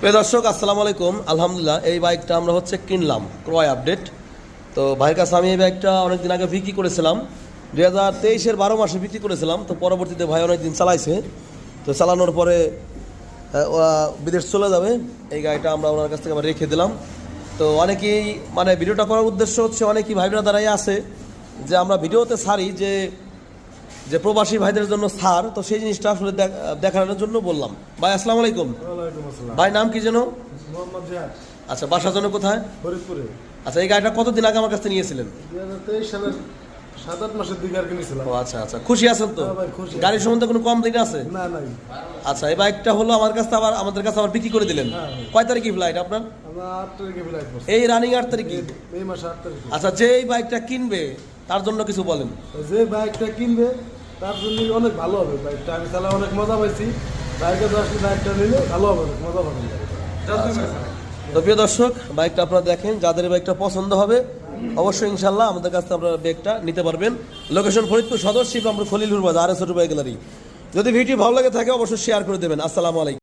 প্রিয় দর্শক আসসালামু আলাইকুম। আলহামদুলিল্লাহ এই বাইকটা আমরা কিনলাম, ক্রয় আপডেট। তো ভাইয়ের কাছে আমি এই বাইকটা অনেকদিন আগে বিক্রি করেছিলাম, 2023-এর 12 মাসে বিক্রি করেছিলাম। তো পরবর্তীতে ভাই অনেকদিন চালাইছে, তো চালানোর পরে বিদেশ চলে যাবে। এই গাড়িটা আমরা ওনার কাছ থেকে আবার রেখে দিলাম। তো অনেকেই ভিডিওটা করার উদ্দেশ্য অনেকেই ভাই ব্রাদারাই আছে যে আমরা ভিডিওতে ছাড়ি যে প্রবাসী ভাইদের জন্য ছাড়, তো সেই জিনিসটা আসলে দেখানোর জন্য বললাম। ভাই আসসালামু আলাইকুম। ভাই নাম কি যেন? আচ্ছা, বাসার জন্য কোথায়? ফরিদপুরে। আচ্ছা, এই গাড়িটা কতদিন আগে আমার কাছে নিয়েছিলেন? 2023 সালের 7-8 মাসের দিকে আর কিনেছিলাম। ও আচ্ছা আচ্ছা, খুশি আছেন তো? ভাই খুশি। গাড়ির সম্বন্ধে কোনো কম দিন আছে? না নাই। আচ্ছা, এই বাইকটা হলো আমাদের কাছে আবার বিক্রি করে দিলেন। কয় তারিখে ফ্লাইট আপনার? আমরা 8 তারিখে ফ্লাইট করছি। এই রানিং 8 তারিখে? এই মাসে 8 তারিখে। আচ্ছা, যে এই বাইকটা কিনবে তার জন্য কিছু বলেন। যে বাইকটা কিনবে তার জন্য অনেক ভালো হবে। বাইকটা আমি চালা অনেক মজা পাইছি। বাইকে আসলে বাইকটা নিলে ভালো হবে, মজা পাবেন। তো প্রিয় দর্শক, বাইকটা আপনারা দেখেন, যাদের বাইকটা পছন্দ হবে অবশ্যই ইনশাল্লাহ আমাদের কাছে আপনারা বাইকটা নিতে পারবেন। লোকেশন ফরিদপুর সদর, শিবরামপুর খলিলুর বাজার, ছোট বাইক গ্যালারি। যদি ভিডিও ভালো লাগে থাকে অবশ্যই শেয়ার করে দেবেন। আসসালামু আলাইকুম।